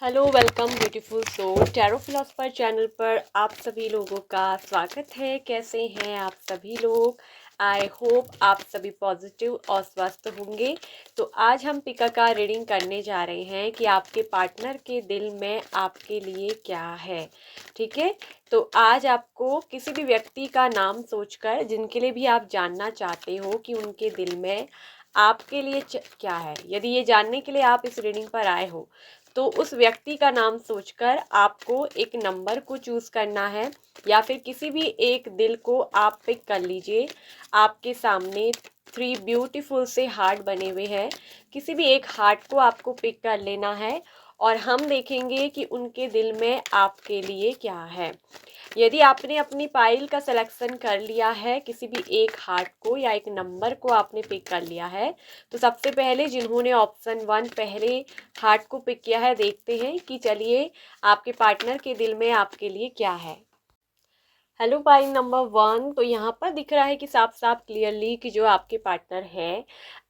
Hello welcome beautiful soul tarot philosopher channel पर आप सभी लोगों का स्वागत है। कैसे हैं आप सभी लोग? आई होप आप सभी पॉजिटिव और स्वस्थ होंगे। तो आज हम पिका का रीडिंग करने जा रहे हैं कि आपके पार्टनर के दिल में आपके लिए क्या है। ठीक है, तो आज आपको किसी भी व्यक्ति का नाम सोचकर जिनके लिए भी आप जानना चाहते हो कि उनके दिल में आपके लिए क्या है, यदि ये जानने के लिए आप इस रीडिंग पर आए हो तो उस व्यक्ति का नाम सोचकर आपको एक नंबर को चूज करना है या फिर किसी भी एक दिल को आप पिक कर लीजिए। आपके सामने 3 ब्यूटीफुल से हार्ट बने हुए हैं। किसी भी एक हार्ट को आपको पिक कर लेना है और हम देखेंगे कि उनके दिल में आपके लिए क्या है। यदि आपने अपनी पाइल का सिलेक्शन कर लिया है, किसी भी एक हार्ट को या एक नंबर को आपने पिक कर लिया है, तो सबसे पहले जिन्होंने ऑप्शन 1 पहले हार्ट को पिक किया है, देखते हैं कि चलिए आपके पार्टनर के दिल में आपके लिए क्या है। हेलो पाइल नंबर 1, तो यहाँ पर दिख रहा है कि साफ साफ क्लियरली कि जो आपके पार्टनर है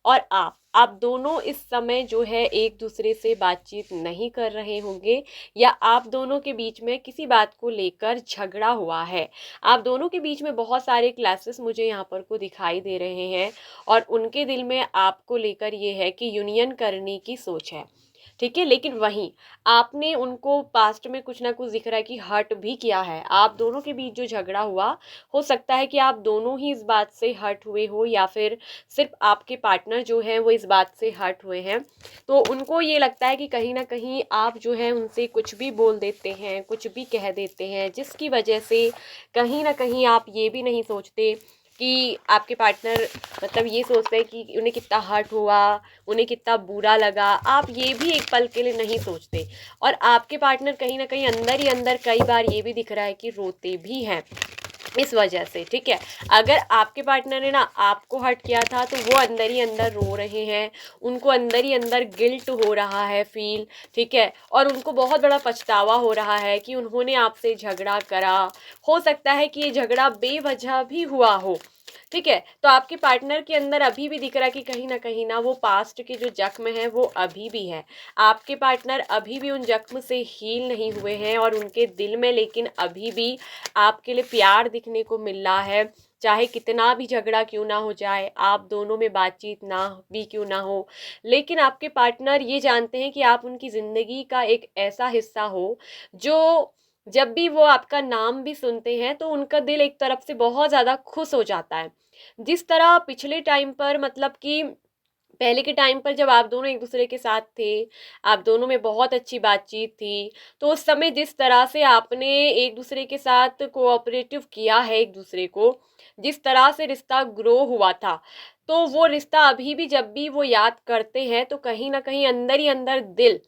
और आप दोनों इस समय जो है एक दूसरे से बातचीत नहीं कर रहे होंगे या आप दोनों के बीच में किसी बात को लेकर झगड़ा हुआ है। आप दोनों के बीच में बहुत सारे क्लासेस मुझे यहाँ पर को दिखाई दे रहे हैं और उनके दिल में आपको लेकर ये है कि यूनियन करने की सोच है। ठीक है, लेकिन वहीं आपने उनको पास्ट में कुछ ना कुछ दिख रहा है कि हर्ट भी किया है। आप दोनों के बीच जो झगड़ा हुआ, हो सकता है कि आप दोनों ही इस बात से हर्ट हुए हो या फिर सिर्फ आपके पार्टनर जो है वो इस बात से हर्ट हुए हैं। तो उनको ये लगता है कि कहीं ना कहीं आप जो है उनसे कुछ भी बोल देते हैं, कुछ भी कह देते हैं, जिसकी वजह से कहीं ना कहीं आप ये भी नहीं सोचते कि आपके पार्टनर मतलब ये सोचते हैं कि उन्हें कितना हर्ट हुआ, उन्हें कितना बुरा लगा। आप ये भी एक पल के लिए नहीं सोचते और आपके पार्टनर कहीं ना कहीं अंदर ही अंदर कई बार ये भी दिख रहा है कि रोते भी हैं इस वजह से। ठीक है, अगर आपके पार्टनर ने ना आपको हर्ट किया था तो वो अंदर ही अंदर रो रहे हैं, उनको अंदर ही अंदर गिल्ट हो रहा है फील। ठीक है, और उनको बहुत बड़ा पछतावा हो रहा है कि उन्होंने आपसे झगड़ा करा। हो सकता है कि ये झगड़ा बेवजह भी हुआ हो। ठीक है, तो आपके पार्टनर के अंदर अभी भी दिख रहा है कि कहीं ना वो पास्ट के जो जख्म है वो अभी भी है। आपके पार्टनर अभी भी उन जख्म से हील नहीं हुए हैं और उनके दिल में लेकिन अभी भी आपके लिए प्यार दिखने को मिल रहा है। चाहे कितना भी झगड़ा क्यों ना हो जाए, आप दोनों में बातचीत ना भी क्यों ना हो, लेकिन आपके पार्टनर ये जानते हैं कि आप उनकी ज़िंदगी का एक ऐसा हिस्सा हो जो जब भी वो आपका नाम भी सुनते हैं तो उनका दिल एक तरफ से बहुत ज़्यादा खुश हो जाता है। जिस तरह पिछले टाइम पर मतलब कि पहले के टाइम पर जब आप दोनों एक दूसरे के साथ थे, आप दोनों में बहुत अच्छी बातचीत थी, तो उस समय जिस तरह से आपने एक दूसरे के साथ कोऑपरेटिव किया है एक दूसरे को, जिस तरह से रिश्ता ग्रो हुआ था, तो वो रिश्ता अभी भी जब भी वो याद करते हैं तो कहीं ना कहीं अंदर ही अंदर दिल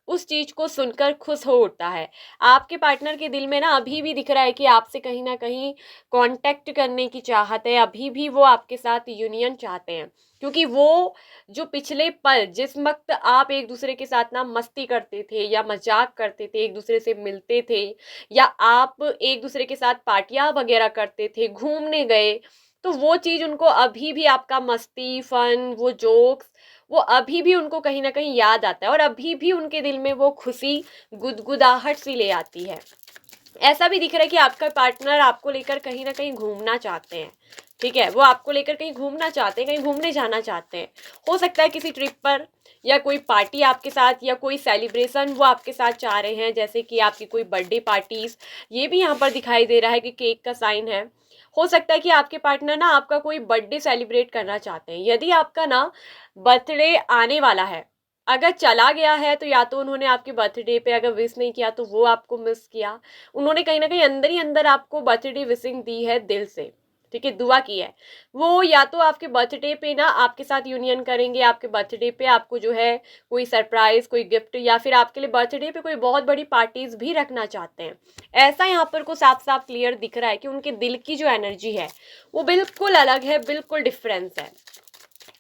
उस चीज को सुनकर खुश हो उठता है। आपके पार्टनर के दिल में ना अभी भी दिख रहा है कि आपसे कहीं ना कहीं कांटेक्ट करने की चाहत है, अभी भी वो आपके साथ यूनियन चाहते हैं। क्योंकि वो जो पिछले पल जिस वक्त आप एक दूसरे के साथ ना मस्ती करते थे या मजाक करते थे, एक दूसरे से मिलते थे या आप एक दूसरे के साथ पार्टियां वगैरह करते थे, घूमने गए, तो वो चीज उनको अभी भी आपका मस्ती फन वो जोक्स वो अभी भी उनको कहीं ना कहीं याद आता है और अभी भी उनके दिल में वो खुशी गुदगुदाहट सी ले आती है। ऐसा भी दिख रहा है कि आपका पार्टनर आपको लेकर कहीं ना कहीं घूमना चाहते हैं। ठीक है, वो आपको लेकर कहीं घूमना चाहते हैं, कहीं घूमने जाना चाहते हैं। हो सकता है किसी ट्रिप पर या कोई पार्टी आपके साथ या कोई सेलिब्रेशन वो आपके साथ चाह रहे हैं, जैसे कि आपकी कोई बर्थडे पार्टीज। ये भी यहाँ पर दिखाई दे रहा है कि केक का साइन है। हो सकता है कि आपके पार्टनर ना आपका कोई बर्थडे सेलिब्रेट करना चाहते हैं। यदि आपका ना बर्थडे आने वाला है, अगर चला गया है तो या तो उन्होंने आपके बर्थडे पे अगर विश नहीं किया तो वो आपको मिस किया, उन्होंने कहीं ना कहीं अंदर ही अंदर आपको बर्थडे विशिंग दी है दिल से। ठीक है, दुआ की है। वो या तो आपके बर्थडे पे ना आपके साथ यूनियन करेंगे, आपके बर्थडे पे आपको जो है कोई सरप्राइज कोई गिफ्ट या फिर आपके लिए बर्थडे पे कोई बहुत बड़ी पार्टीज भी रखना चाहते हैं। ऐसा यहाँ पर को साफ साफ क्लियर दिख रहा है कि उनके दिल की जो एनर्जी है वो बिल्कुल अलग है, बिल्कुल डिफरेंस है।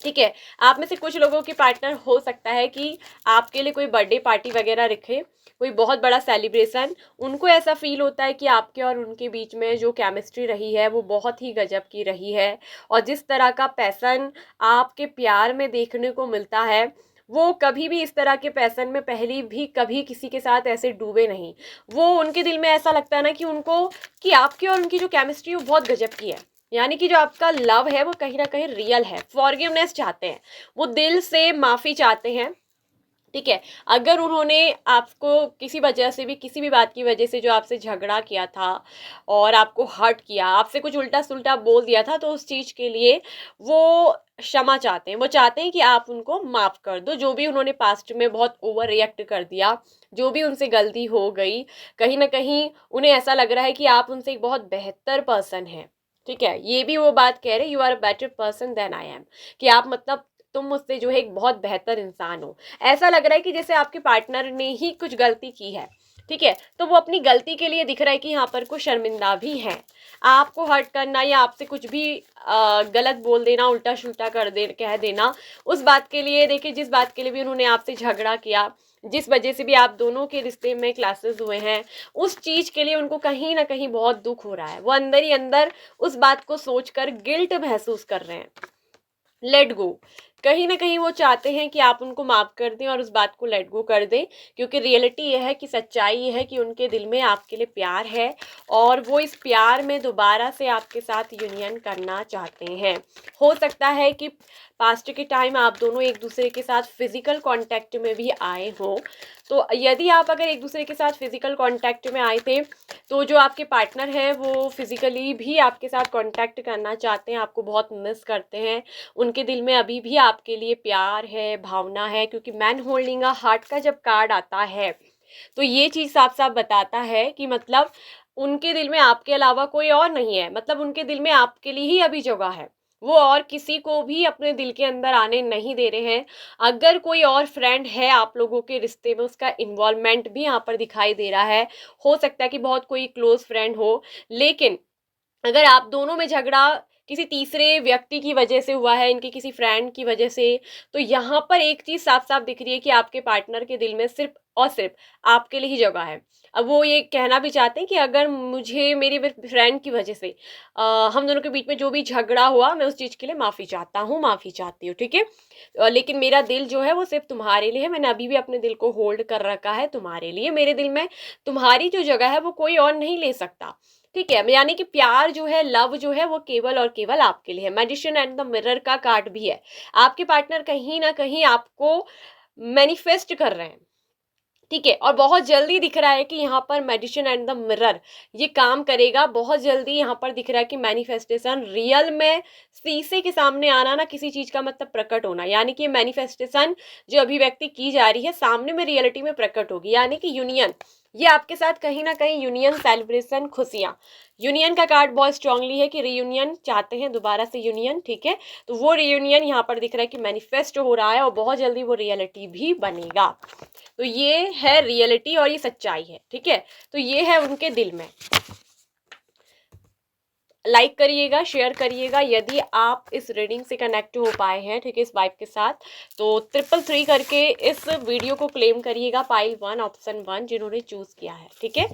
ठीक है, आप में से कुछ लोगों के पार्टनर हो सकता है कि आपके लिए कोई बर्थडे पार्टी वगैरह रखे, कोई बहुत बड़ा सेलिब्रेशन। उनको ऐसा फील होता है कि आपके और उनके बीच में जो केमिस्ट्री रही है वो बहुत ही गजब की रही है और जिस तरह का पैसन आपके प्यार में देखने को मिलता है वो कभी भी इस तरह के पैसन में पहले भी कभी किसी के साथ ऐसे डूबे नहीं। वो उनके दिल में ऐसा लगता है ना कि उनको, कि आपकी और उनकी जो केमिस्ट्री वो बहुत गजब की है, यानी कि जो आपका लव है वो कहीं ना कहीं रियल है। फॉरगिवनेस चाहते हैं, वो दिल से माफ़ी चाहते हैं, ठीक है। अगर उन्होंने आपको किसी वजह से भी, किसी भी बात की वजह से जो आपसे झगड़ा किया था और आपको हर्ट किया, आपसे कुछ उल्टा सुल्टा बोल दिया था, तो उस चीज़ के लिए वो क्षमा चाहते हैं। वो चाहते हैं कि आप उनको माफ़ कर दो, जो भी उन्होंने पास्ट में बहुत ओवर रिएक्ट कर दिया, जो भी उनसे गलती हो गई। कहीं ना कहीं उन्हें ऐसा लग रहा है कि आप उनसे एक बहुत बेहतर पर्सन है, ठीक है। ये भी वो बात कह रहे, you are a better person than I am, कि आप मतलब तुम मुझसे जो है एक बहुत बेहतर इंसान हो। ऐसा लग रहा है कि जैसे आपके पार्टनर ने ही कुछ गलती की है, ठीक है। तो वो अपनी गलती के लिए दिख रहा है कि यहाँ पर कुछ शर्मिंदा भी है। आपको हर्ट करना या आपसे कुछ भी गलत बोल देना, उल्टा सुल्टा कर दे, कह देना, उस बात के लिए देखिए, जिस बात के लिए भी उन्होंने आपसे झगड़ा किया, जिस वजह से भी आप दोनों के रिश्ते में क्लासेस हुए हैं, उस चीज़ के लिए उनको कहीं ना कहीं बहुत दुख हो रहा है। वो अंदर ही अंदर उस बात को सोचकर गिल्ट महसूस कर रहे हैं। लेट गो, कहीं ना कहीं वो चाहते हैं कि आप उनको माफ़ कर दें और उस बात को लेट गो कर दें, क्योंकि रियलिटी ये है कि सच्चाई ये है कि उनके दिल में आपके लिए प्यार है और वो इस प्यार में दोबारा से आपके साथ यूनियन करना चाहते हैं। हो सकता है कि पास्ट के टाइम आप दोनों एक दूसरे के साथ फिजिकल कांटेक्ट में भी आए हो। तो यदि आप अगर एक दूसरे के साथ फिजिकल कांटेक्ट में आए थे, तो जो आपके पार्टनर हैं वो फिजिकली भी आपके साथ कांटेक्ट करना चाहते हैं, आपको बहुत मिस करते हैं। उनके दिल में अभी भी आपके लिए प्यार है, भावना है, क्योंकि मैन होल्डिंग अ हार्ट का जब कार्ड आता है तो ये चीज़ साफ साफ बताता है कि मतलब उनके दिल में आपके अलावा कोई और नहीं है। मतलब उनके दिल में आपके लिए ही अभी जगह है, वो और किसी को भी अपने दिल के अंदर आने नहीं दे रहे हैं। अगर कोई और फ्रेंड है आप लोगों के रिश्ते में, उसका इन्वॉल्वमेंट भी यहाँ पर दिखाई दे रहा है। हो सकता है कि बहुत कोई क्लोज फ्रेंड हो, लेकिन अगर आप दोनों में झगड़ा किसी तीसरे व्यक्ति की वजह से हुआ है, इनके किसी फ्रेंड की वजह से, तो यहाँ पर एक चीज़ साफ साफ दिख रही है कि आपके पार्टनर के दिल में सिर्फ और सिर्फ आपके लिए ही जगह है। अब वो ये कहना भी चाहते हैं कि अगर मुझे मेरी फ्रेंड की वजह से हम दोनों के बीच में जो भी झगड़ा हुआ, मैं उस चीज़ के लिए माफ़ी चाहता हूँ, माफ़ी चाहती हूँ, ठीक है। लेकिन मेरा दिल जो है वो सिर्फ तुम्हारे लिए है, मैंने अभी भी अपने दिल को होल्ड कर रखा है तुम्हारे लिए। मेरे दिल में तुम्हारी जो जगह है वो कोई और नहीं ले सकता, ठीक है। यानी कि प्यार जो है, लव जो है, वो केवल और केवल आपके लिए है। मैजिशियन एंड द मिरर का कार्ड भी है। आपके पार्टनर कहीं ना कहीं आपको मैनिफेस्ट कर रहे हैं, ठीक है। और बहुत जल्दी दिख रहा है कि यहाँ पर मैजिशियन एंड द मिरर ये काम करेगा। बहुत जल्दी यहाँ पर दिख रहा है कि मैनिफेस्टेशन रियल में शीशे के सामने आना, ना किसी चीज का मतलब प्रकट होना, यानी कि मैनिफेस्टेशन जो अभिव्यक्ति की जा रही है सामने में रियलिटी में प्रकट होगी, यानी कि यूनियन। ये आपके साथ कहीं ना कहीं यूनियन, सेलिब्रेशन, खुशियां। यूनियन का कार्ड बहुत स्ट्रांगली है कि रीयूनियन चाहते हैं, दोबारा से यूनियन, ठीक है। तो वो रीयूनियन यहाँ पर दिख रहा है कि मैनिफेस्ट हो रहा है और बहुत जल्दी वो रियलिटी भी बनेगा। तो ये है रियलिटी और ये सच्चाई है, ठीक है। तो ये है उनके दिल में। लाइक करिएगा, शेयर करिएगा यदि आप इस रीडिंग से कनेक्ट हो पाए हैं, ठीक है, इस वाइब के साथ। तो 333 करके इस वीडियो को क्लेम करिएगा, पाइल 1 ऑप्शन 1 जिन्होंने चूज़ किया है, ठीक है।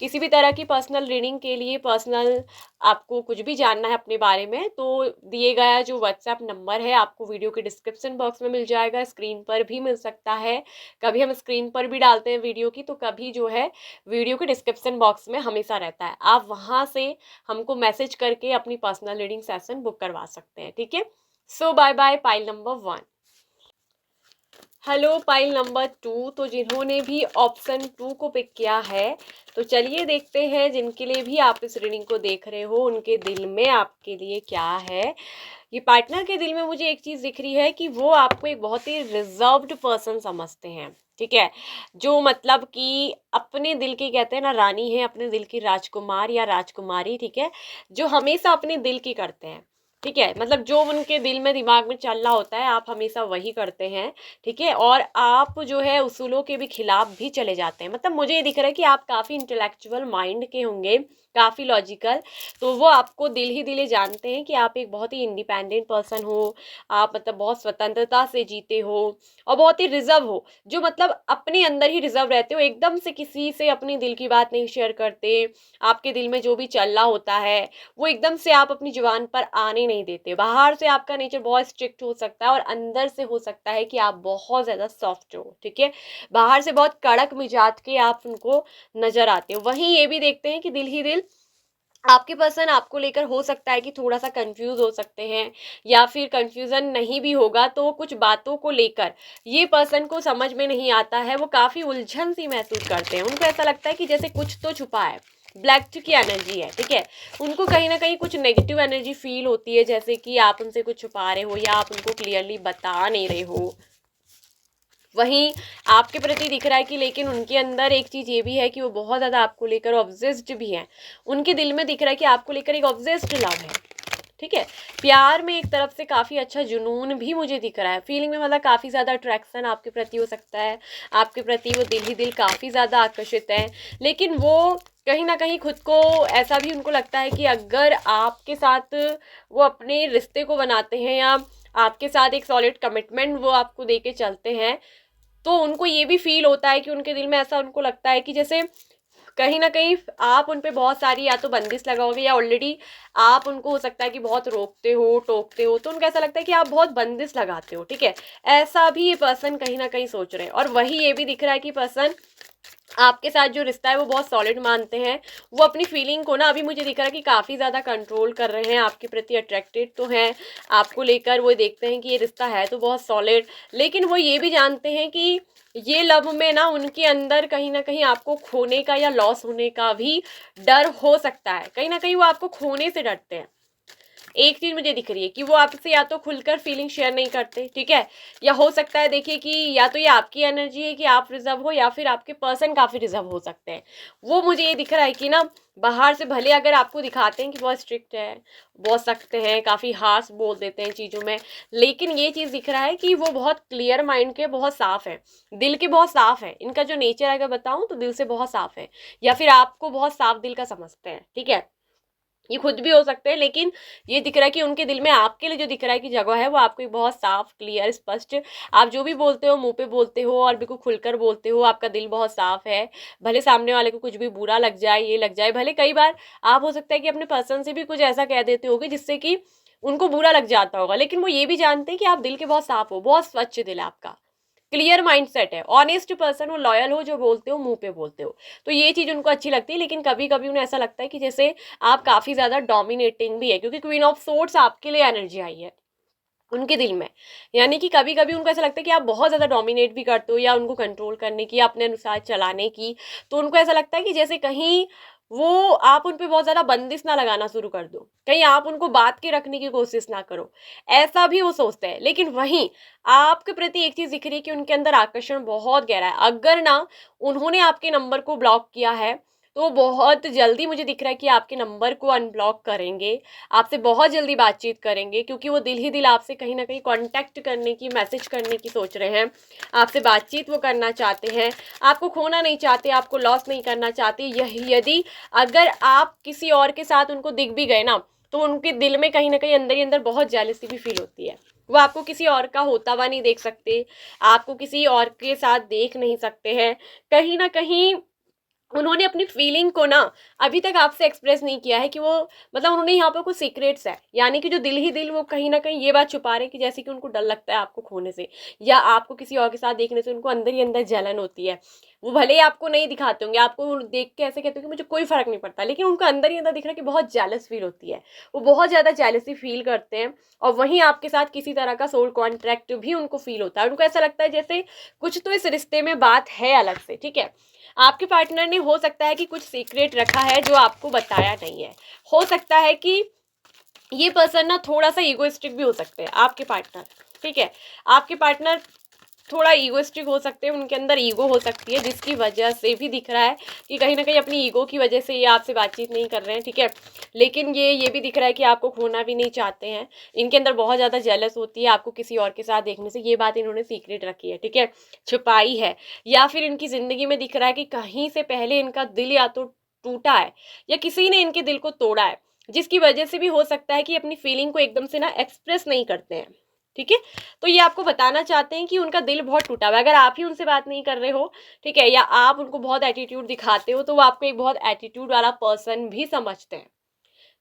किसी भी तरह की पर्सनल रीडिंग के लिए, पर्सनल आपको कुछ भी जानना है अपने बारे में, तो दिए गया जो व्हाट्सएप नंबर है आपको वीडियो के डिस्क्रिप्शन बॉक्स में मिल जाएगा, स्क्रीन पर भी मिल सकता है। कभी हम स्क्रीन पर भी डालते हैं वीडियो की, तो कभी जो है वीडियो के डिस्क्रिप्शन बॉक्स में हमेशा रहता है। आप वहाँ से हमको मैसेज करके अपनी पर्सनल रीडिंग सेशन बुक करवा सकते हैं, ठीक है। So bye bye pile number 1। Hello pile number 2, तो जिन्होंने भी ऑप्शन 2 को पिक किया है, तो चलिए देखते हैं जिनके लिए भी आप इस रीडिंग को देख रहे हो, उनके दिल में आपके लिए क्या है। ये पार्टनर के दिल में मुझे एक चीज़ दिख रही है कि वो आपको एक बहुत ही रिजर्व्ड पर्सन समझते हैं, ठीक है। जो मतलब कि अपने दिल की, कहते हैं ना, रानी है, अपने दिल की राजकुमार या राजकुमारी, ठीक है, जो हमेशा अपने दिल की करते हैं, ठीक है। मतलब जो उनके दिल में, दिमाग में चल रहा होता है, आप हमेशा वही करते हैं, ठीक है। और आप जो है उसूलों के भी खिलाफ भी चले जाते हैं। मतलब मुझे ये दिख रहा है कि आप काफ़ी इंटेलेक्चुअल माइंड के होंगे, काफ़ी लॉजिकल। तो वो आपको दिल ही दिले जानते हैं कि आप एक बहुत ही इंडिपेंडेंट पर्सन हो, आप मतलब बहुत स्वतंत्रता से जीते हो और बहुत ही रिजर्व हो, जो मतलब अपने अंदर ही रिजर्व रहते हो, एकदम से किसी से अपनी दिल की बात नहीं शेयर करते। आपके दिल में जो भी चल रहा होता है वो एकदम से आप अपनी जुबान पर आने नहीं देते। बाहर से आपका नेचर बहुत स्ट्रिक्ट हो सकता है और अंदर से हो सकता है कि आप बहुत ज़्यादा सॉफ्ट हो, ठीक है। बाहर से बहुत कड़क मिजाज के आप उनको नज़र आते हो। वहीं ये भी देखते हैं कि दिल ही दिल आपके पर्सन आपको लेकर हो सकता है कि थोड़ा-सा कन्फ्यूज़ हो सकते हैं, या फिर कन्फ्यूज़न नहीं भी होगा तो कुछ बातों को लेकर ये पर्सन को समझ में नहीं आता है, वो काफ़ी उलझन-सी महसूस करते हैं। उनको ऐसा लगता है कि जैसे कुछ तो छुपा है, ब्लैक की एनर्जी है, ठीक है? उनको कहीं न कहीं कुछ नेगेटिव एनर्जी फ़ील होती है, जैसे कि आप उनसे कुछ छुपा रहे हो या आप उनको क्लियरली बता नहीं रहे हो। वहीं आपके प्रति दिख रहा है कि लेकिन उनके अंदर एक चीज़ ये भी है कि वो बहुत ज़्यादा आपको लेकर ऑब्सेस्ड भी हैं। उनके दिल में दिख रहा है कि आपको लेकर एक ऑब्सेस्ड लव है, ठीक है। प्यार में एक तरफ से काफ़ी अच्छा जुनून भी मुझे दिख रहा है। फीलिंग में मतलब काफ़ी ज़्यादा अट्रैक्शन आपके प्रति हो सकता है। आपके प्रति वो दिल ही दिल काफ़ी ज़्यादा आकर्षित हैं। लेकिन वो कहीं न कहीं खुद को ऐसा भी उनको लगता है कि अगर आपके साथ वो अपने रिश्ते को बनाते हैं या आपके साथ एक सॉलिड कमिटमेंट वो आपको दे के चलते हैं, तो उनको ये भी फ़ील होता है कि उनके दिल में ऐसा उनको लगता है कि जैसे कहीं न कहीं आप उन पे बहुत सारी या तो बंदिश लगाओगे या ऑलरेडी आप उनको हो सकता है कि बहुत रोकते हो, टोकते हो, तो उनको ऐसा लगता है कि आप बहुत बंदिश लगाते हो, ठीक है? ऐसा भी ये पर्सन कहीं न कहीं सोच रहे हैं और वही ये भी दिख रहा है कि पर्सन आपके साथ जो रिश्ता है वो बहुत सॉलिड मानते हैं। वो अपनी फीलिंग को ना अभी मुझे दिख रहा है कि काफ़ी ज़्यादा कंट्रोल कर रहे हैं, आपके प्रति अट्रैक्टेड तो हैं, आपको लेकर वो देखते हैं कि ये रिश्ता है तो बहुत सॉलिड, लेकिन वो ये भी जानते हैं कि ये लव में ना उनके अंदर कहीं न कहीं आपको खोने का या लॉस होने का भी डर हो सकता है। कहीं न कहीं वो आपको खोने से डरते हैं। एक चीज़ मुझे दिख रही है कि वो आपसे या तो खुलकर फीलिंग शेयर नहीं करते, ठीक है? या हो सकता है देखिए कि या तो ये आपकी एनर्जी है कि आप रिज़र्व हो या फिर आपके पर्सन काफ़ी रिज़र्व हो सकते हैं। वो मुझे ये दिख रहा है कि ना बाहर से भले अगर आपको दिखाते हैं कि बहुत स्ट्रिक्ट है, बहुत सख्त हैं, काफ़ी हार्श बोल देते हैं चीज़ों में, लेकिन ये चीज़ दिख रहा है कि वो बहुत क्लियर माइंड के, बहुत साफ़ हैं, दिल के बहुत साफ़ हैं। इनका जो नेचर अगर बताऊँ तो दिल से बहुत साफ़ है या फिर आपको बहुत साफ़ दिल का समझते हैं, ठीक है? ये खुद भी हो सकते हैं, लेकिन ये दिख रहा है कि उनके दिल में आपके लिए जो दिख रहा है कि जगह है वो आपको एक बहुत साफ, क्लियर, स्पष्ट, आप जो भी बोलते हो मुंह पे बोलते हो और बिल्कुल खुलकर बोलते हो, आपका दिल बहुत साफ है। भले सामने वाले को कुछ भी बुरा लग जाए, ये लग जाए, भले कई बार आप हो सकता है कि अपने पर्सन से भी कुछ ऐसा कह देते होगे जिससे कि उनको बुरा लग जाता होगा, लेकिन वो ये भी जानते हैं कि आप दिल के बहुत साफ हो, बहुत स्वच्छ दिल है आपका, क्लियर माइंडसेट है, ऑनेस्ट पर्सन हो, लॉयल हो, जो बोलते हो मुंह पे बोलते हो। तो ये चीज़ उनको अच्छी लगती है, लेकिन कभी कभी उन्हें ऐसा लगता है कि जैसे आप काफ़ी ज़्यादा डोमिनेटिंग भी है, क्योंकि क्वीन ऑफ सोर्ड्स आपके लिए एनर्जी आई है उनके दिल में। यानी कि कभी कभी उनको ऐसा लगता है कि आप बहुत ज़्यादा डोमिनेट भी करते हो या उनको कंट्रोल करने की, अपने अनुसार चलाने की, तो उनको ऐसा लगता है कि जैसे कहीं वो आप उन पे बहुत ज़्यादा बंदिश ना लगाना शुरू कर दो, कहीं आप उनको बात के रखने की कोशिश ना करो, ऐसा भी वो सोचते हैं। लेकिन वहीं आपके प्रति एक चीज़ दिख रही है कि उनके अंदर आकर्षण बहुत गहरा है। अगर ना उन्होंने आपके नंबर को ब्लॉक किया है तो बहुत जल्दी मुझे दिख रहा है कि आपके नंबर को अनब्लॉक करेंगे, आपसे बहुत जल्दी बातचीत करेंगे, क्योंकि वो दिल ही दिल आपसे कहीं न कहीं कॉन्टैक्ट करने की, मैसेज करने की सोच रहे हैं। आपसे बातचीत वो करना चाहते हैं, आपको खोना नहीं चाहते, आपको लॉस नहीं करना चाहते। यदि अगर आप किसी और के साथ उनको दिख भी गए ना, तो उनके दिल में कहीं न कहीं अंदर ही अंदर बहुत जेलसी भी फ़ील होती है। वो आपको किसी और का होता हुआ नहीं देख सकते, आपको किसी और के साथ देख नहीं सकते हैं। कहीं न कहीं उन्होंने अपनी फीलिंग को ना अभी तक आपसे एक्सप्रेस नहीं किया है कि वो मतलब उन्होंने यहाँ पर कुछ सीक्रेट्स है, यानी कि जो दिल ही दिल वो कहीं ना कहीं ये बात छुपा रहे हैं कि जैसे कि उनको डर लगता है आपको खोने से या आपको किसी और के साथ देखने से उनको अंदर ही अंदर जलन होती है। वो भले ही आपको नहीं दिखाते होंगे, आपको देख के ऐसे कहते होंगे मुझे कोई फर्क नहीं पड़ता, लेकिन उनको अंदर ही अंदर दिख रहा है कि बहुत जेलस फील होती है, वो बहुत ज़्यादा जेलसी फील करते हैं। और वहीं आपके साथ किसी तरह का सोल कॉन्ट्रैक्ट भी उनको फील होता है, उनको ऐसा लगता है जैसे कुछ तो इस रिश्ते में बात है अलग से, ठीक है। आपके पार्टनर ने हो सकता है कि कुछ सीक्रेट रखा है जो आपको बताया नहीं है। हो सकता है कि ये पर्सन ना थोड़ा सा ईगोइस्टिक भी हो सकते हैं आपके पार्टनर, ठीक है। आपके पार्टनर थोड़ा ईगोइस्टिक हो सकते हैं, उनके अंदर ईगो हो सकती है, जिसकी वजह से भी दिख रहा है कि कहीं ना कहीं अपनी ईगो की वजह से ये आपसे बातचीत नहीं कर रहे हैं, ठीक है। लेकिन ये भी दिख रहा है कि आपको खोना भी नहीं चाहते हैं। इनके अंदर बहुत ज़्यादा जेलस होती है आपको किसी और के साथ देखने से, ये बात इन्होंने सीक्रेट रखी है, ठीक है, छुपाई है। या फिर इनकी ज़िंदगी में दिख रहा है कि कहीं से पहले इनका दिल या तो टूटा है या किसी ने इनके दिल को तोड़ा है, जिसकी वजह से भी हो सकता है कि अपनी फीलिंग को एकदम से ना एक्सप्रेस नहीं करते हैं, ठीक है। तो ये आपको बताना चाहते हैं कि उनका दिल बहुत टूटा हुआ है। अगर आप ही उनसे बात नहीं कर रहे हो, ठीक है, या आप उनको बहुत एटीट्यूड दिखाते हो, तो वो आपको एक बहुत एटीट्यूड वाला पर्सन भी समझते हैं।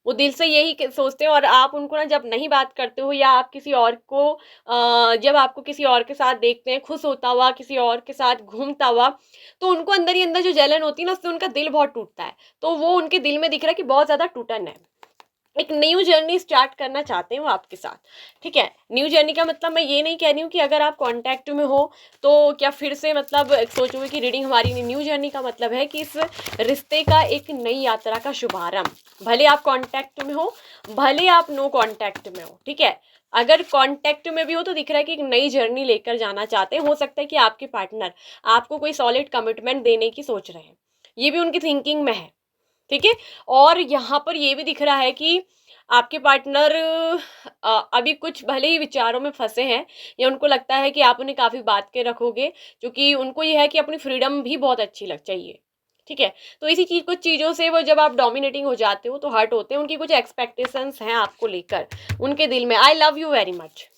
वो दिल से यही सोचते हैं, और आप उनको ना जब नहीं बात करते हो या आप किसी और को जब आपको किसी और के साथ देखते हैं खुश होता हुआ, किसी और के साथ घूमता हुआ, तो उनको अंदर ही अंदर जो जलन होती है ना, उससे उनका दिल बहुत टूटता है। तो वो उनके दिल में दिख रहा है कि बहुत ज़्यादा टूटन है, एक न्यू जर्नी स्टार्ट करना चाहते हैं वो आपके साथ। ठीक है, न्यू जर्नी का मतलब मैं ये नहीं कह रही हूँ कि अगर आप कांटेक्ट में हो तो क्या फिर से मतलब सोचोगे कि रीडिंग हमारी नहीं। न्यू जर्नी का मतलब है कि इस रिश्ते का एक नई यात्रा का शुभारंभ, भले आप कांटेक्ट में हो, भले आप नो कांटेक्ट में हो। ठीक है, अगर कांटेक्ट में भी हो तो दिख रहा है कि एक नई जर्नी लेकर जाना चाहते हैं। हो सकता है कि आपके पार्टनर आपको कोई सॉलिड कमिटमेंट देने की सोच रहे हैं, ये भी उनकी थिंकिंग में है। ठीक है, और यहाँ पर ये भी दिख रहा है कि आपके पार्टनर अभी कुछ भले ही विचारों में फंसे हैं, या उनको लगता है कि आप उन्हें काफ़ी बात के रखोगे, क्योंकि उनको ये है कि अपनी फ्रीडम भी बहुत अच्छी लग चाहिए। ठीक है, तो इसी चीज़ कुछ चीज़ों से वो जब आप डोमिनेटिंग हो जाते हो तो हर्ट होते हैं। उनकी कुछ एक्सपेक्टेशंस हैं आपको लेकर उनके दिल में। I love you very much,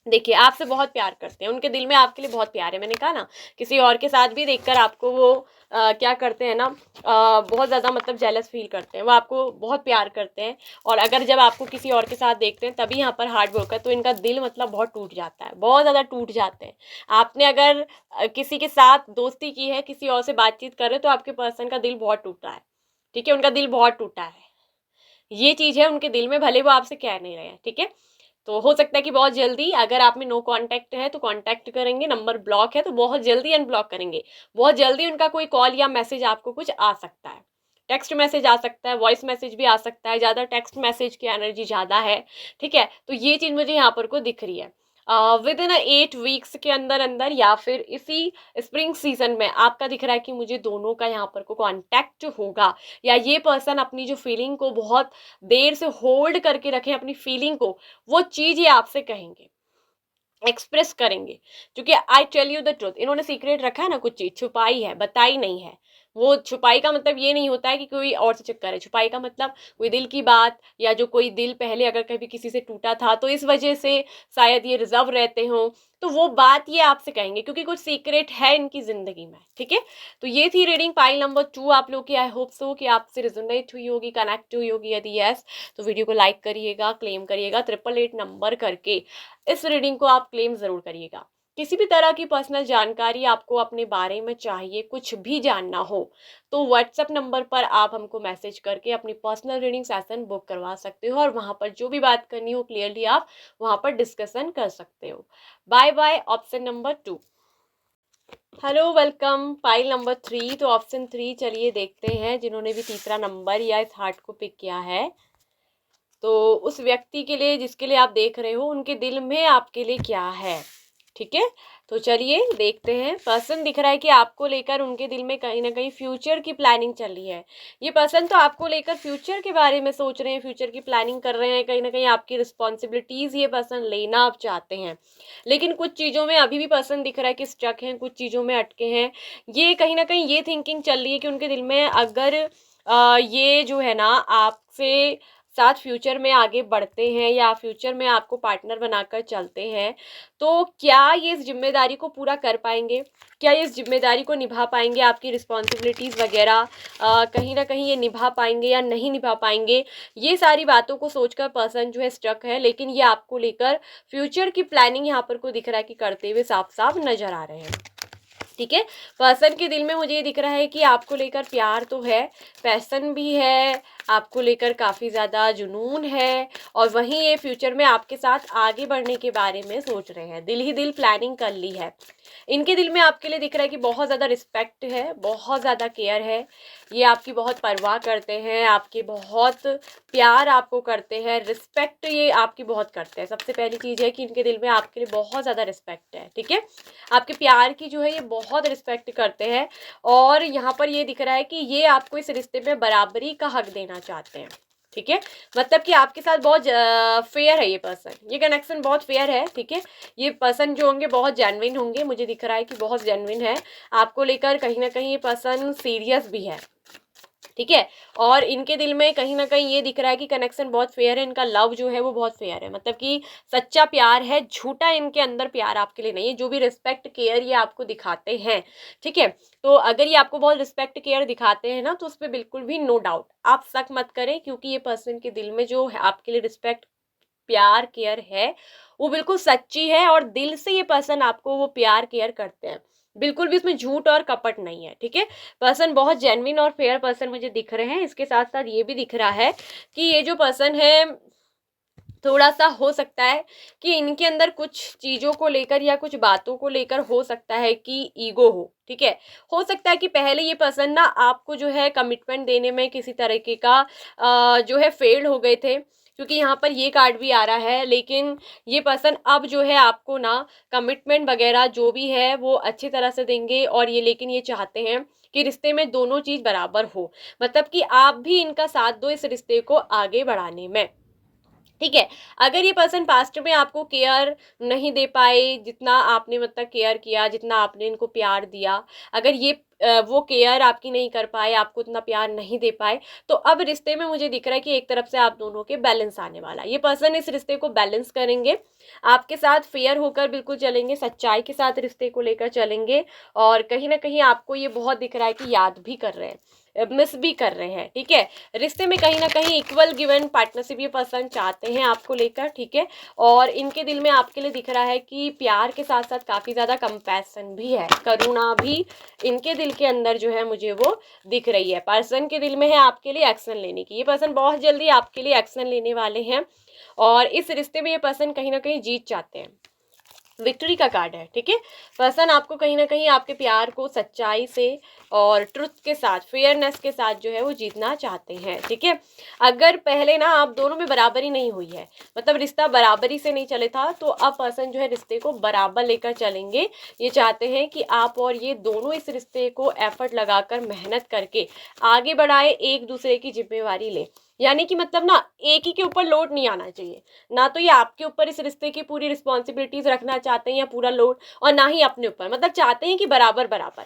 देखिए आपसे बहुत प्यार करते हैं, उनके दिल में आपके लिए बहुत प्यार है। मैंने कहा ना, किसी और के साथ भी देखकर आपको वो क्या करते हैं ना, बहुत ज़्यादा मतलब जेलस फील करते हैं, वो आपको बहुत प्यार करते हैं। और अगर जब आपको किसी और के साथ देखते हैं तभी यहाँ पर हार्ट ब्रोकन, तो इनका दिल मतलब बहुत टूट जाता है, बहुत ज़्यादा टूट जाते हैं। आपने अगर किसी के साथ दोस्ती की है, किसी और से बातचीत कर रहे हो, तो आपके पर्सन का दिल बहुत टूटा है। ठीक है, उनका दिल बहुत टूटा है, ये चीज़ है उनके दिल में, भले वो आपसे कह नहीं रहे हैं। ठीक है, तो हो सकता है कि बहुत जल्दी, अगर आप में नो कांटेक्ट है तो कांटेक्ट करेंगे, नंबर ब्लॉक है तो बहुत जल्दी अनब्लॉक करेंगे। बहुत जल्दी उनका कोई कॉल या मैसेज आपको कुछ आ सकता है, टेक्स्ट मैसेज आ सकता है, वॉइस मैसेज भी आ सकता है, ज़्यादा टेक्स्ट मैसेज की एनर्जी ज़्यादा है। ठीक है, तो ये चीज़ मुझे यहाँ पर को दिख रही है। विद इन 8 वीक्स के अंदर अंदर, या फिर इसी स्प्रिंग सीजन में आपका दिख रहा है कि मुझे दोनों का यहाँ पर को कांटेक्ट होगा, या ये पर्सन अपनी जो फीलिंग को बहुत देर से होल्ड करके रखें, अपनी फीलिंग को, वो चीज़ ये आपसे कहेंगे, एक्सप्रेस करेंगे। क्योंकि I tell you the truth, इन्होंने सीक्रेट रखा है ना, कुछ चीज़ छुपाई है, बताई नहीं है। वो छुपाई का मतलब ये नहीं होता है कि कोई और से चक्कर है, छुपाई का मतलब कोई दिल की बात, या जो कोई दिल पहले अगर कभी किसी से टूटा था तो इस वजह से शायद ये रिजर्व रहते हों, तो वो बात ये आपसे कहेंगे, क्योंकि कुछ सीक्रेट है इनकी जिंदगी में। ठीक है, तो ये थी रीडिंग पाइल नंबर 2 आप लोग की। आई होप सो कि आपसे रिजोनेट हुई होगी, कनेक्ट हुई होगी। यदि यस, तो वीडियो को लाइक करिएगा, क्लेम करिएगा 888 नंबर करके, इस रीडिंग को आप क्लेम ज़रूर करिएगा। किसी भी तरह की पर्सनल जानकारी आपको अपने बारे में चाहिए, कुछ भी जानना हो, तो व्हाट्सएप नंबर पर आप हमको मैसेज करके अपनी पर्सनल रीडिंग सेशन बुक करवा सकते हो, और वहाँ पर जो भी बात करनी हो क्लियरली आप वहाँ पर डिस्कशन कर सकते हो। Bye bye. Option number 2। Hello, welcome. Pile number 3, तो ऑप्शन 3 चलिए देखते हैं, जिन्होंने भी तीसरा नंबर या इस हार्ट को पिक किया है, तो उस व्यक्ति के लिए जिसके लिए आप देख रहे हो, उनके दिल में आपके लिए क्या है। ठीक है, तो चलिए देखते हैं। पर्सन दिख रहा है कि आपको लेकर उनके दिल में कहीं ना कहीं फ्यूचर की प्लानिंग चल रही है। ये पर्सन तो आपको लेकर फ्यूचर के बारे में सोच रहे हैं, फ्यूचर की प्लानिंग कर रहे हैं, कहीं ना कहीं आपकी रिस्पॉन्सिबिलिटीज़ ये पर्सन लेना आप चाहते हैं। लेकिन कुछ चीज़ों में अभी भी पर्सन दिख रहा है कि स्टक हैं, कुछ चीज़ों में अटके हैं। ये कहीं ना कहीं ये थिंकिंग चल रही है कि उनके दिल में अगर ये जो है ना आपसे साथ फ्यूचर में आगे बढ़ते हैं, या फ्यूचर में आपको पार्टनर बनाकर चलते हैं, तो क्या ये इस जिम्मेदारी को पूरा कर पाएंगे, क्या ये इस जिम्मेदारी को निभा पाएंगे, आपकी रिस्पॉन्सिबिलिटीज़ वगैरह कहीं ना कहीं ये निभा पाएंगे या नहीं निभा पाएंगे। ये सारी बातों को सोचकर पर्सन जो है स्ट्रक है, लेकिन ये आपको लेकर फ्यूचर की प्लानिंग यहाँ पर को दिख रहा है कि करते हुए साफ साफ नजर आ रहे हैं। ठीक है, पर्सन के दिल में मुझे ये दिख रहा है कि आपको लेकर प्यार तो है, पैशन भी है, आपको लेकर काफ़ी ज़्यादा जुनून है, और वहीं ये फ्यूचर में आपके साथ आगे बढ़ने के बारे में सोच रहे हैं, दिल ही दिल प्लानिंग कर ली है। इनके दिल में आपके लिए दिख रहा है कि बहुत ज़्यादा रिस्पेक्ट है, बहुत ज़्यादा केयर है, ये आपकी बहुत परवाह करते हैं, आपकी बहुत प्यार आपको करते हैं, रिस्पेक्ट ये आपकी बहुत करते हैं। सबसे पहली चीज़ है कि इनके दिल में आपके लिए बहुत ज़्यादा रिस्पेक्ट है। ठीक है, आपके प्यार की जो है ये बहुत रिस्पेक्ट करते हैं, और यहाँ पर ये दिख रहा है कि ये आपको इस रिश्ते में बराबरी का हक देना चाहते हैं। ठीक है, मतलब कि आपके साथ बहुत फेयर है ये पर्सन, ये कनेक्शन बहुत फेयर है। ठीक है, ये पर्सन जो होंगे बहुत जेन्युइन होंगे, मुझे दिख रहा है कि बहुत जेन्युइन है आपको लेकर, कहीं ना कहीं ये पर्सन सीरियस भी है। ठीक है। और इनके दिल में कहीं ना कहीं ये दिख रहा है कि कनेक्शन बहुत फेयर है, इनका लव जो है वो बहुत फेयर है, मतलब कि सच्चा प्यार है, झूठा इनके अंदर प्यार आपके लिए नहीं है। जो भी रिस्पेक्ट केयर ये आपको दिखाते हैं, ठीक है, तो अगर ये आपको बहुत रिस्पेक्ट केयर दिखाते हैं ना, तो उस पर बिल्कुल भी नो डाउट आप शक मत करें, क्योंकि ये पर्सन के दिल में जो है आपके लिए रिस्पेक्ट प्यार केयर है वो बिल्कुल सच्ची है, और दिल से ये पर्सन आपको वो प्यार केयर करते हैं, बिल्कुल भी उसमें झूठ और कपट नहीं है, ठीक है। पर्सन बहुत जेन्युइन और फेयर पर्सन मुझे दिख रहे हैं। इसके साथ साथ ये भी दिख रहा है कि ये जो पर्सन है थोड़ा सा हो सकता है कि इनके अंदर कुछ चीज़ों को लेकर या कुछ बातों को लेकर हो सकता है कि ईगो ठीक है। हो सकता है कि पहले ये पर्सन ना आपको जो है कमिटमेंट देने में किसी तरीके का जो है फेल्ड हो गए थे, क्योंकि यहाँ पर ये कार्ड भी आ रहा है, लेकिन ये पर्सन अब जो है आपको ना कमिटमेंट वगैरह जो भी है वो अच्छी तरह से देंगे, और ये लेकिन ये चाहते हैं कि रिश्ते में दोनों चीज़ बराबर हो, मतलब कि आप भी इनका साथ दो इस रिश्ते को आगे बढ़ाने में, ठीक है। अगर ये पर्सन पास्ट में आपको केयर नहीं दे पाए, जितना आपने मतलब केयर किया, जितना आपने इनको प्यार दिया, अगर ये वो केयर आपकी नहीं कर पाए, आपको उतना प्यार नहीं दे पाए, तो अब रिश्ते में मुझे दिख रहा है कि एक तरफ से आप दोनों के बैलेंस आने वाला है। ये पर्सन इस रिश्ते को बैलेंस करेंगे, आपके साथ फेयर होकर बिल्कुल चलेंगे, सच्चाई के साथ रिश्ते को लेकर चलेंगे, और कहीं ना कहीं आपको ये बहुत दिख रहा है कि याद भी कर रहे हैं, मिस भी कर रहे हैं, ठीक है। रिश्ते में कहीं ना कहीं इक्वल गिवन पार्टनरशिप ये पर्सन चाहते हैं आपको लेकर, ठीक है। और इनके दिल में आपके लिए दिख रहा है कि प्यार के साथ साथ काफ़ी ज़्यादा कंपैशन भी है, करुणा भी इनके दिल के अंदर जो है मुझे वो दिख रही है। पर्सन के दिल में है आपके लिए एक्शन लेने की, ये पर्सन बहुत जल्दी आपके लिए एक्शन लेने वाले हैं, और इस रिश्ते में ये पर्सन कहीं ना कहीं जीत चाहते हैं। विक्ट्री का कार्ड है, ठीक है। पर्सन आपको कहीं ना कहीं आपके प्यार को सच्चाई से और ट्रुथ के साथ, फेयरनेस के साथ जो है वो जीतना चाहते हैं, ठीक है। अगर पहले ना आप दोनों में बराबरी नहीं हुई है, मतलब रिश्ता बराबरी से नहीं चले था, तो अब पर्सन जो है रिश्ते को बराबर लेकर चलेंगे। ये चाहते हैं कि आप और ये दोनों इस रिश्ते को एफर्ट लगाकर मेहनत करके आगे बढ़ाए, एक दूसरे की जिम्मेवारी ले, यानी कि मतलब ना एक ही के ऊपर लोड नहीं आना चाहिए, ना तो ये आपके ऊपर इस रिश्ते की पूरी रिस्पॉन्सिबिलिटीज रखना चाहते हैं या पूरा लोड, और ना ही अपने ऊपर, मतलब चाहते हैं कि बराबर बराबर,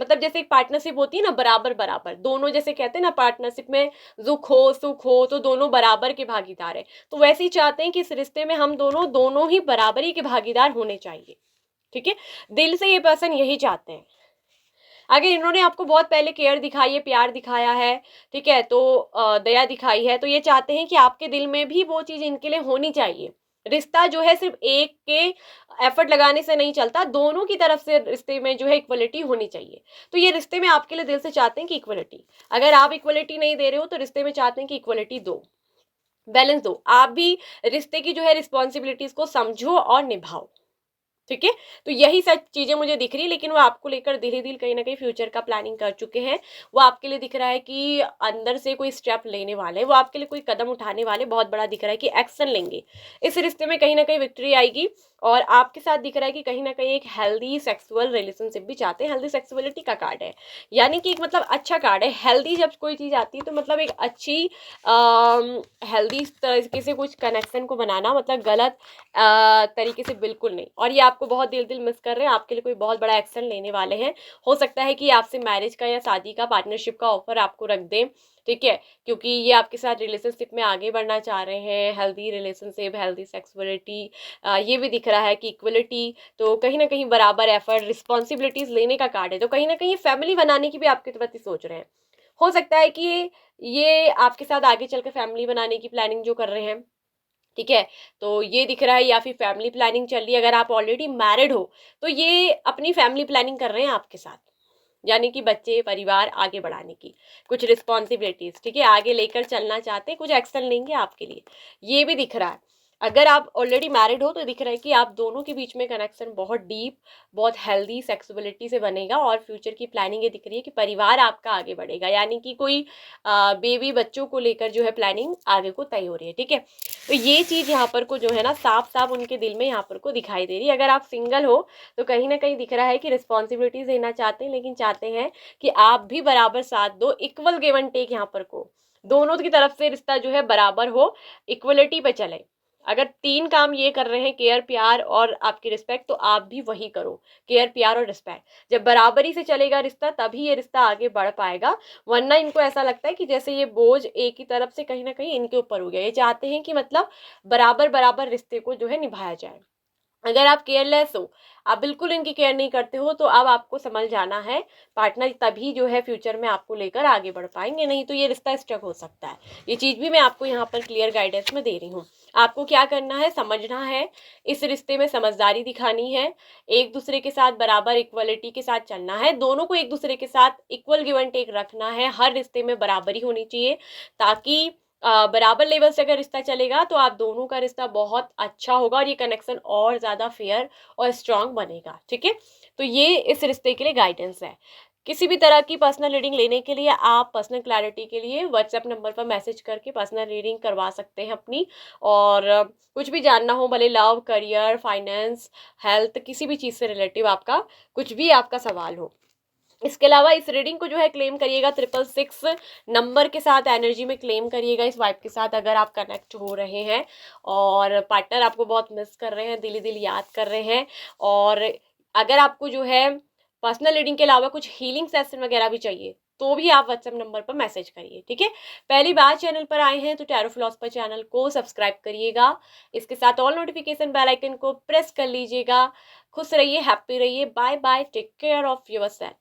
मतलब जैसे एक पार्टनरशिप होती है ना, बराबर बराबर दोनों, जैसे कहते हैं ना पार्टनरशिप में दुख हो सुख हो तो दोनों बराबर के भागीदार है, तो वैसे ही चाहते हैं कि इस रिश्ते में हम दोनों ही बराबरी के भागीदार होने चाहिए, ठीक है। दिल से ये पर्सन यही चाहते हैं। अगर इन्होंने आपको बहुत पहले केयर दिखाई है, प्यार दिखाया है, ठीक है, तो दया दिखाई है, तो ये चाहते हैं कि आपके दिल में भी वो चीज़ इनके लिए होनी चाहिए। रिश्ता जो है सिर्फ एक के एफर्ट लगाने से नहीं चलता, दोनों की तरफ से रिश्ते में जो है इक्वलिटी होनी चाहिए। तो ये रिश्ते में आपके लिए दिल से चाहते हैं कि इक्वलिटी, अगर आप इक्वलिटी नहीं दे रहे हो तो रिश्ते में चाहते हैं कि इक्वलिटी दो, बैलेंस दो, आप भी रिश्ते की जो है रिस्पॉन्सिबिलिटीज को समझो और निभाओ, ठीक है। तो यही सब चीजें मुझे दिख रही है, लेकिन वो आपको लेकर धीरे धीरे कहीं ना कहीं फ्यूचर का प्लानिंग कर चुके हैं। वो आपके लिए दिख रहा है कि अंदर से कोई स्टेप लेने वाले, वो आपके लिए कोई कदम उठाने वाले, बहुत बड़ा दिख रहा है कि एक्शन लेंगे, इस रिश्ते में कहीं ना कहीं विक्ट्री आएगी। और आपके साथ दिख रहा है कि कहीं ना कहीं एक हेल्दी सेक्सुअल रिलेशनशिप भी चाहते हैं। हेल्दी सेक्सुअलिटी का कार्ड है, यानी कि एक मतलब अच्छा कार्ड है। हेल्दी जब कोई चीज़ आती है तो मतलब एक अच्छी हेल्दी तरीके से कुछ कनेक्शन को बनाना, मतलब गलत तरीके से बिल्कुल नहीं। और ये आपको बहुत दिल दिल मिस कर रहे हैं, आपके लिए कोई बहुत बड़ा एक्शन लेने वाले हैं। हो सकता है कि आपसे मैरिज का या शादी का, पार्टनरशिप का ऑफर आपको रख दें, ठीक है, क्योंकि ये आपके साथ रिलेशनशिप में आगे बढ़ना चाह रहे हैं। हेल्दी रिलेशनशिप, हेल्दी सेक्सुअलिटी, ये भी दिख रहा है कि इक्वलिटी, तो कहीं ना कहीं बराबर एफर्ट, रिस्पॉन्सिबिलिटीज लेने का कार्ड है। तो कहीं ना कहीं फैमिली बनाने की भी आपके प्रति सोच रहे हैं। हो सकता है कि ये आपके साथ आगे चलकर फैमिली बनाने की प्लानिंग जो कर रहे हैं, ठीक है, तो ये दिख रहा है। या फिर फैमिली प्लानिंग चल रही है, अगर आप ऑलरेडी मैरिड हो तो ये अपनी फैमिली प्लानिंग कर रहे हैं आपके साथ, यानी कि बच्चे परिवार आगे बढ़ाने की कुछ रिस्पॉन्सिबिलिटीज, ठीक है, आगे लेकर चलना चाहते हैं, कुछ एक्शन लेंगे आपके लिए, ये भी दिख रहा है। अगर आप ऑलरेडी मैरिड हो तो दिख रहा है कि आप दोनों के बीच में कनेक्शन बहुत डीप, बहुत हेल्दी सेक्सुअलिटी से बनेगा, और फ्यूचर की प्लानिंग ये दिख रही है कि परिवार आपका आगे बढ़ेगा, यानी कि कोई बेबी बच्चों को लेकर जो है प्लानिंग आगे को तय हो रही है, ठीक है। तो ये चीज़ यहाँ पर को जो है ना साफ साफ उनके दिल में यहाँ पर को दिखाई दे रही है। अगर आप सिंगल हो तो कहीं ना कहीं दिख रहा है कि रिस्पॉन्सिबिलिटीज लेना चाहते हैं, लेकिन चाहते हैं कि आप भी बराबर साथ दो, इक्वल गिव एंड टेक यहाँ पर को, दोनों की तरफ से रिश्ता जो है बराबर हो, इक्वलिटी पे चले, अगर 3 काम ये कर रहे हैं, केयर, प्यार और आपकी रिस्पेक्ट, तो आप भी वही करो, केयर, प्यार और रिस्पेक्ट। जब बराबरी से चलेगा रिश्ता, तभी ये रिश्ता आगे बढ़ पाएगा। वरना इनको ऐसा लगता है कि जैसे ये बोझ एक ही तरफ से कहीं ना कहीं इनके ऊपर हो गया। ये चाहते हैं कि मतलब बराबर बराबर रिश्ते को जो है निभाया जाए। अगर आप केयरलेस हो, आप बिल्कुल इनकी केयर नहीं करते हो, तो अब आपको समझ जाना है पार्टनर तभी जो है फ्यूचर में आपको लेकर आगे बढ़ पाएंगे, नहीं तो ये रिश्ता स्टक हो सकता है। ये चीज़ भी मैं आपको यहाँ पर क्लियर गाइडेंस में दे रही हूँ। आपको क्या करना है, समझना है, इस रिश्ते में समझदारी दिखानी है, एक दूसरे के साथ बराबर इक्वलिटी के साथ चलना है, दोनों को एक दूसरे के साथ इक्वल गिव एंड टेक रखना है। हर रिश्ते में बराबरी होनी चाहिए, ताकि बराबर लेवल से अगर रिश्ता चलेगा तो आप दोनों का रिश्ता बहुत अच्छा होगा और ये कनेक्शन और ज़्यादा फेयर और स्ट्रांग बनेगा। ठीक है, तो ये इस रिश्ते के लिए गाइडेंस है। किसी भी तरह की पर्सनल रीडिंग लेने के लिए आप पर्सनल क्लैरिटी के लिए व्हाट्सएप नंबर पर मैसेज करके पर्सनल रीडिंग करवा सकते हैं अपनी। और कुछ भी जानना हो, भले लव, करियर, फाइनेंस, हेल्थ, किसी भी चीज़ से रिलेटिव आपका कुछ भी आपका सवाल हो। इसके अलावा इस रीडिंग को जो है क्लेम करिएगा 666 नंबर के साथ, एनर्जी में क्लेम करिएगा इस वाइब के साथ, अगर आप कनेक्ट हो रहे हैं और पार्टनर आपको बहुत मिस कर रहे हैं, दिली दिल याद कर रहे हैं। और अगर आपको जो है पर्सनल रीडिंग के अलावा कुछ हीलिंग सेशन वगैरह भी चाहिए, तो भी आप व्हाट्सएप नंबर पर मैसेज करिए। ठीक है, पहली बार चैनल पर आए हैं तो टैरो फिलॉसफर चैनल को सब्सक्राइब करिएगा, इसके साथ ऑल नोटिफिकेशन बेल आइकन को प्रेस कर लीजिएगा। खुश रहिए, हैप्पी रहिए, bye bye, take care of yourself.